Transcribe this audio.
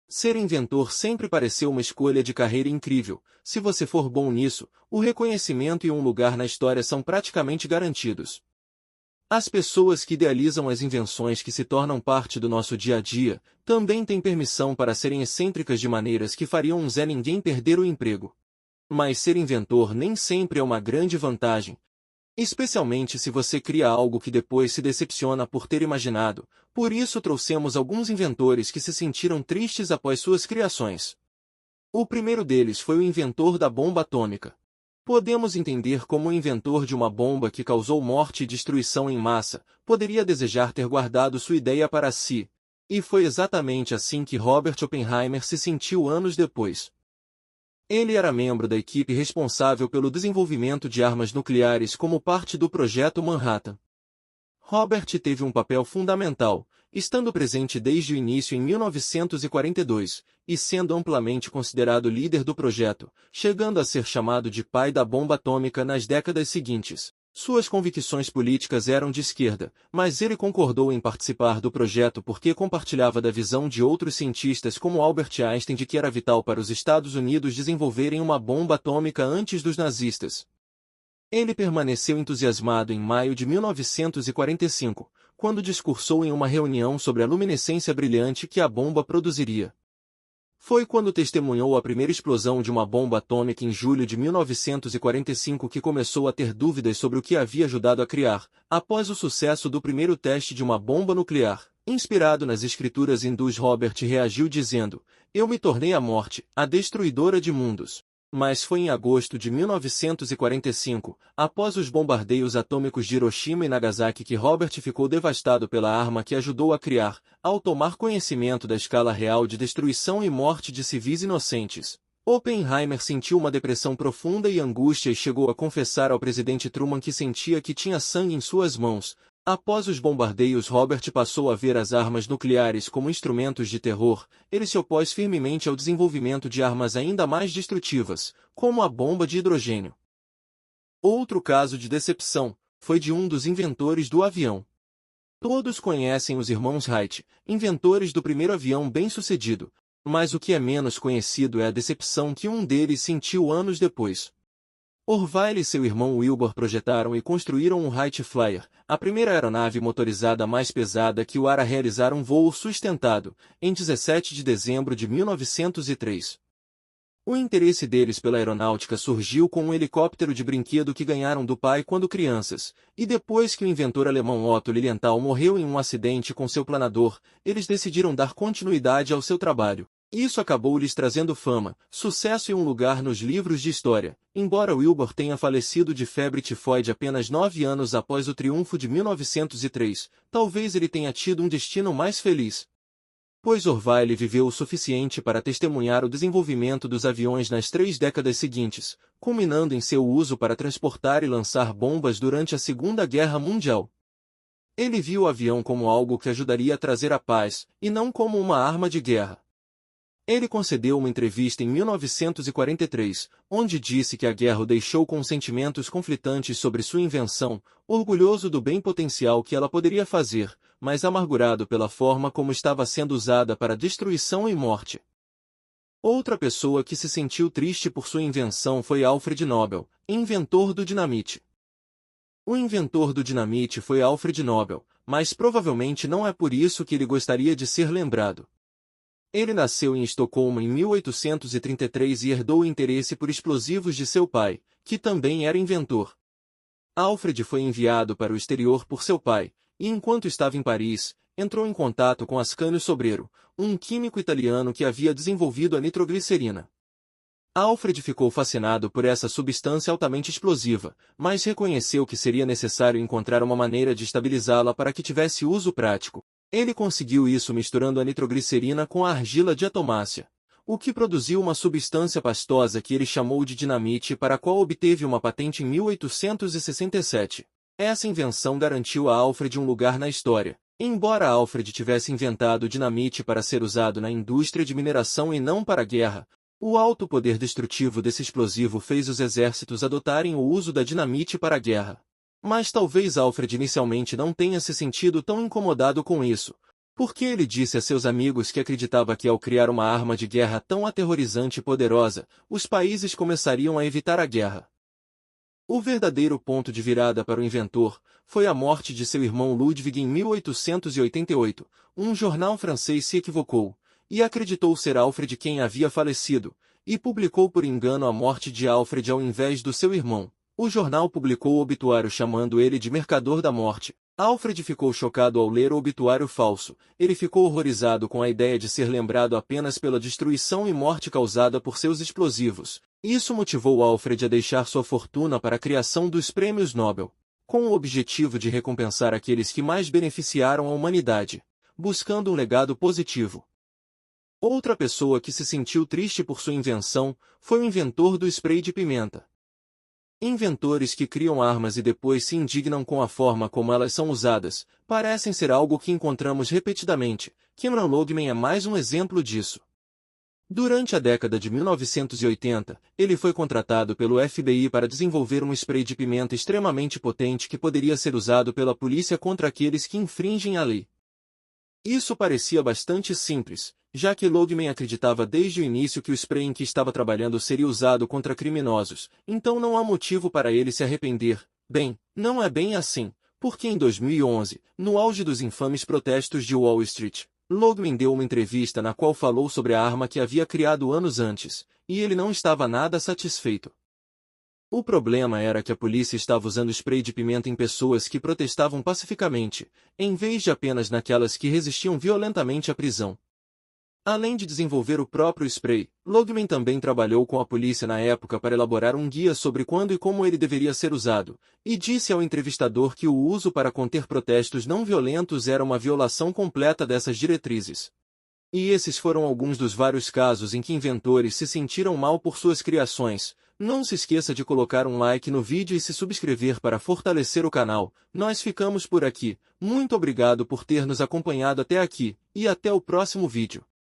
Ser inventor sempre pareceu uma escolha de carreira incrível. Se você for bom nisso, o reconhecimento e um lugar na história são praticamente garantidos. As pessoas que idealizam as invenções que se tornam parte do nosso dia a dia, também têm permissão para serem excêntricas de maneiras que fariam um Zé Ninguém perder o emprego. Mas ser inventor nem sempre é uma grande vantagem, especialmente se você cria algo que depois se decepciona por ter imaginado. Por isso trouxemos alguns inventores que se sentiram tristes após suas criações. O primeiro deles foi o inventor da bomba atômica. Podemos entender como o inventor de uma bomba que causou morte e destruição em massa poderia desejar ter guardado sua ideia para si. E foi exatamente assim que Robert Oppenheimer se sentiu anos depois. Ele era membro da equipe responsável pelo desenvolvimento de armas nucleares como parte do Projeto Manhattan. Robert teve um papel fundamental, estando presente desde o início em 1942, e sendo amplamente considerado líder do projeto, chegando a ser chamado de pai da bomba atômica nas décadas seguintes. Suas convicções políticas eram de esquerda, mas ele concordou em participar do projeto porque compartilhava da visão de outros cientistas como Albert Einstein de que era vital para os Estados Unidos desenvolverem uma bomba atômica antes dos nazistas. Ele permaneceu entusiasmado em maio de 1945, quando discursou em uma reunião sobre a luminescência brilhante que a bomba produziria. Foi quando testemunhou a primeira explosão de uma bomba atômica em julho de 1945 que começou a ter dúvidas sobre o que havia ajudado a criar, após o sucesso do primeiro teste de uma bomba nuclear. Inspirado nas escrituras hindus, Robert reagiu dizendo: "Eu me tornei a morte, a destruidora de mundos." Mas foi em agosto de 1945, após os bombardeios atômicos de Hiroshima e Nagasaki, que Robert ficou devastado pela arma que ajudou a criar, ao tomar conhecimento da escala real de destruição e morte de civis inocentes. Oppenheimer sentiu uma depressão profunda e angústia e chegou a confessar ao presidente Truman que sentia que tinha sangue em suas mãos. Após os bombardeios, Robert passou a ver as armas nucleares como instrumentos de terror. Ele se opôs firmemente ao desenvolvimento de armas ainda mais destrutivas, como a bomba de hidrogênio. Outro caso de decepção foi de um dos inventores do avião. Todos conhecem os irmãos Wright, inventores do primeiro avião bem-sucedido, mas o que é menos conhecido é a decepção que um deles sentiu anos depois. Orville e seu irmão Wilbur projetaram e construíram um Wright Flyer, a primeira aeronave motorizada mais pesada que o ar a realizar um voo sustentado, em 17 de dezembro de 1903. O interesse deles pela aeronáutica surgiu com um helicóptero de brinquedo que ganharam do pai quando crianças, e depois que o inventor alemão Otto Lilienthal morreu em um acidente com seu planador, eles decidiram dar continuidade ao seu trabalho. Isso acabou lhes trazendo fama, sucesso e um lugar nos livros de história, embora Wilbur tenha falecido de febre tifoide apenas 9 anos após o triunfo de 1903, talvez ele tenha tido um destino mais feliz. Pois Orville viveu o suficiente para testemunhar o desenvolvimento dos aviões nas 3 décadas seguintes, culminando em seu uso para transportar e lançar bombas durante a Segunda Guerra Mundial. Ele viu o avião como algo que ajudaria a trazer a paz, e não como uma arma de guerra. Ele concedeu uma entrevista em 1943, onde disse que a guerra o deixou com sentimentos conflitantes sobre sua invenção, orgulhoso do bem potencial que ela poderia fazer, mas amargurado pela forma como estava sendo usada para destruição e morte. Outra pessoa que se sentiu triste por sua invenção foi Alfred Nobel, inventor do dinamite. O inventor do dinamite foi Alfred Nobel, mas provavelmente não é por isso que ele gostaria de ser lembrado. Ele nasceu em Estocolmo em 1833 e herdou o interesse por explosivos de seu pai, que também era inventor. Alfred foi enviado para o exterior por seu pai, e enquanto estava em Paris, entrou em contato com Ascanio Sobrero, um químico italiano que havia desenvolvido a nitroglicerina. Alfred ficou fascinado por essa substância altamente explosiva, mas reconheceu que seria necessário encontrar uma maneira de estabilizá-la para que tivesse uso prático. Ele conseguiu isso misturando a nitroglicerina com a argila de atomácia, o que produziu uma substância pastosa que ele chamou de dinamite, para a qual obteve uma patente em 1867. Essa invenção garantiu a Alfred um lugar na história. Embora Alfred tivesse inventado o dinamite para ser usado na indústria de mineração e não para a guerra, o alto poder destrutivo desse explosivo fez os exércitos adotarem o uso da dinamite para a guerra. Mas talvez Alfred inicialmente não tenha se sentido tão incomodado com isso. Porque ele disse a seus amigos que acreditava que ao criar uma arma de guerra tão aterrorizante e poderosa, os países começariam a evitar a guerra. O verdadeiro ponto de virada para o inventor foi a morte de seu irmão Ludwig em 1888. Um jornal francês se equivocou e acreditou ser Alfred quem havia falecido, e publicou por engano a morte de Alfred ao invés do seu irmão. O jornal publicou o obituário chamando ele de Mercador da Morte. Alfred ficou chocado ao ler o obituário falso. Ele ficou horrorizado com a ideia de ser lembrado apenas pela destruição e morte causada por seus explosivos. Isso motivou Alfred a deixar sua fortuna para a criação dos prêmios Nobel, com o objetivo de recompensar aqueles que mais beneficiaram a humanidade, buscando um legado positivo. Outra pessoa que se sentiu triste por sua invenção foi o inventor do spray de pimenta. Inventores que criam armas e depois se indignam com a forma como elas são usadas, parecem ser algo que encontramos repetidamente. Cameron Loagman é mais um exemplo disso. Durante a década de 1980, ele foi contratado pelo FBI para desenvolver um spray de pimenta extremamente potente que poderia ser usado pela polícia contra aqueles que infringem a lei. Isso parecia bastante simples, já que Loagman acreditava desde o início que o spray em que estava trabalhando seria usado contra criminosos, então não há motivo para ele se arrepender. Bem, não é bem assim, porque em 2011, no auge dos infames protestos de Wall Street, Loagman deu uma entrevista na qual falou sobre a arma que havia criado anos antes, e ele não estava nada satisfeito. O problema era que a polícia estava usando spray de pimenta em pessoas que protestavam pacificamente, em vez de apenas naquelas que resistiam violentamente à prisão. Além de desenvolver o próprio spray, Loagman também trabalhou com a polícia na época para elaborar um guia sobre quando e como ele deveria ser usado, e disse ao entrevistador que o uso para conter protestos não violentos era uma violação completa dessas diretrizes. E esses foram alguns dos vários casos em que inventores se sentiram mal por suas criações. Não se esqueça de colocar um like no vídeo e se subscrever para fortalecer o canal. Nós ficamos por aqui. Muito obrigado por ter nos acompanhado até aqui, e até o próximo vídeo.